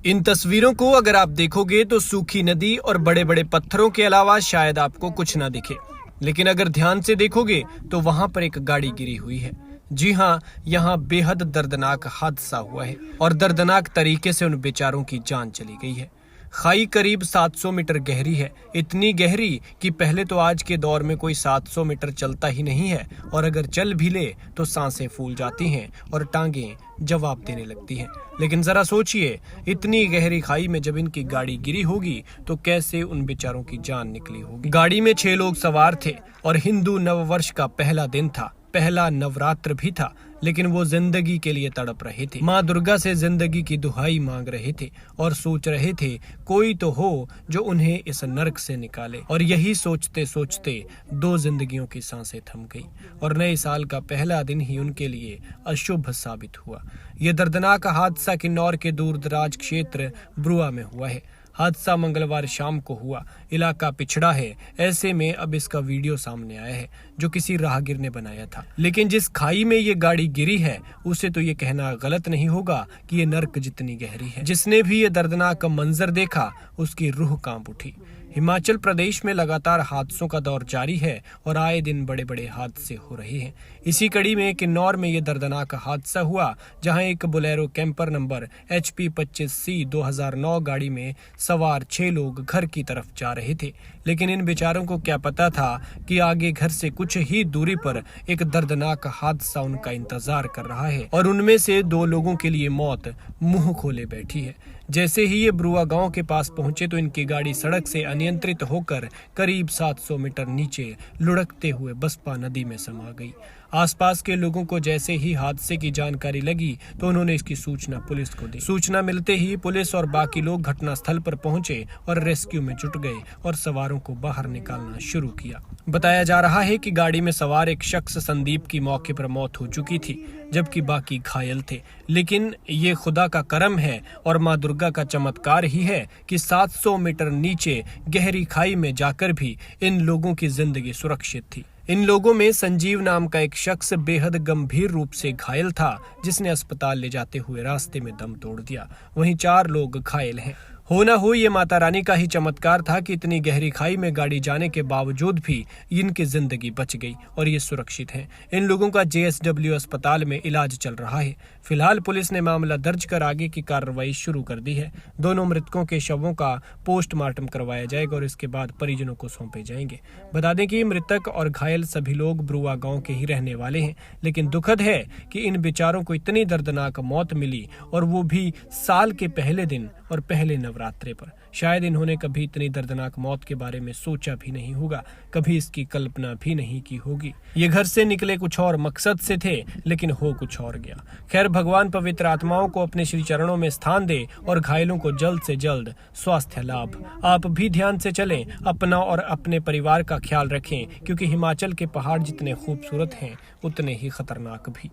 इन तस्वीरों को अगर आप देखोगे तो सूखी नदी और बड़े बड़े पत्थरों के अलावा शायद आपको कुछ ना दिखे, लेकिन अगर ध्यान से देखोगे तो वहां पर एक गाड़ी गिरी हुई है। जी हाँ, यहाँ बेहद दर्दनाक हादसा हुआ है और दर्दनाक तरीके से उन बेचारों की जान चली गई है। खाई करीब 700 मीटर गहरी है, इतनी गहरी कि पहले तो आज के दौर में कोई 700 मीटर चलता ही नहीं है, और अगर चल भी ले तो सांसें फूल जाती हैं और टांगें जवाब देने लगती हैं। लेकिन जरा सोचिए, इतनी गहरी खाई में जब इनकी गाड़ी गिरी होगी तो कैसे उन बेचारों की जान निकली होगी। गाड़ी में 6 लोग सवार थे और हिंदू नववर्ष का पहला दिन था, पहला नवरात्र भी था, लेकिन वो जिंदगी के लिए तड़प रहे थे। माँ दुर्गा से जिंदगी की दुहाई मांग रहे थे और सोच रहे थे कोई तो हो जो उन्हें इस नर्क से निकाले। और यही सोचते सोचते 2 जिंदगियों की सांसें थम गई और नए साल का पहला दिन ही उनके लिए अशुभ साबित हुआ। ये दर्दनाक हादसा किन्नौर के दूर दराज क्षेत्र ब्रुआ में हुआ है। हादसा मंगलवार शाम को हुआ। इलाका पिछड़ा है, ऐसे में अब इसका वीडियो सामने आया है जो किसी राहगीर ने बनाया था। लेकिन जिस खाई में ये गाड़ी गिरी है उसे तो ये कहना गलत नहीं होगा कि ये नर्क जितनी गहरी है। जिसने भी ये दर्दनाक मंजर देखा उसकी रूह कांप उठी। हिमाचल प्रदेश में लगातार हादसों का दौर जारी है और आए दिन बड़े बड़े हादसे हो रहे हैं। इसी कड़ी में किन्नौर में यह दर्दनाक हादसा हुआ, जहां एक Bolero camper number HP 25C 2009 गाड़ी में सवार 6 लोग घर की तरफ जा रहे थे। लेकिन इन बेचारों को क्या पता था कि आगे घर से कुछ ही दूरी पर एक दर्दनाक हादसा उनका इंतजार कर रहा है और उनमें से 2 लोगों के लिए मौत मुंह खोले बैठी है। जैसे ही ये ब्रुआ गांव के पास पहुंचे तो इनकी गाड़ी सड़क से अनियंत्रित होकर करीब 700 मीटर नीचे लुढ़कते हुए बसपा नदी में समा गई। आसपास के लोगों को जैसे ही हादसे की जानकारी लगी तो उन्होंने इसकी सूचना पुलिस को दी। सूचना मिलते ही पुलिस और बाकी लोग घटनास्थल पर पहुंचे और रेस्क्यू में जुट गए और सवारों को बाहर निकालना शुरू किया। बताया जा रहा है कि गाड़ी में सवार एक शख्स संदीप की मौके पर मौत हो चुकी थी, जबकि बाकी घायल थे। लेकिन ये खुदा का करम है और माँ दुर्गा का चमत्कार ही है कि 700 मीटर नीचे गहरी खाई में जाकर भी इन लोगों की जिंदगी सुरक्षित थी। इन लोगों में संजीव नाम का एक शख्स बेहद गंभीर रूप से घायल था, जिसने अस्पताल ले जाते हुए रास्ते में दम तोड़ दिया। वहीं 4 लोग घायल हैं। हो ना हो ये माता रानी का ही चमत्कार था कि इतनी गहरी खाई में गाड़ी जाने के बावजूद भी इनकी जिंदगी बच गई और ये सुरक्षित हैं। इन लोगों का JSW अस्पताल में इलाज चल रहा है। फिलहाल पुलिस ने मामला दर्ज कर आगे की कार्रवाई शुरू कर दी है। दोनों मृतकों के शवों का पोस्टमार्टम करवाया जाएगा और इसके बाद परिजनों को सौंपे जाएंगे। बता दें कि मृतक और घायल सभी लोग ब्रुआ गांव के ही रहने वाले हैं। लेकिन दुखद है कि इन बेचारों को इतनी दर्दनाक मौत मिली और वो भी साल के पहले दिन और पहले नवरात्रे पर। शायद इन्होंने कभी इतनी दर्दनाक मौत के बारे में सोचा भी नहीं होगा, कभी इसकी कल्पना भी नहीं की होगी। ये घर से निकले कुछ और मकसद से थे, लेकिन हो कुछ और गया। खैर, भगवान पवित्र आत्माओं को अपने श्री चरणों में स्थान दे और घायलों को जल्द से जल्द स्वास्थ्य लाभ। आप भी ध्यान से चलें, अपना और अपने परिवार का ख्याल रखें, क्योंकि हिमाचल के पहाड़ जितने खूबसूरत हैं उतने ही खतरनाक भी।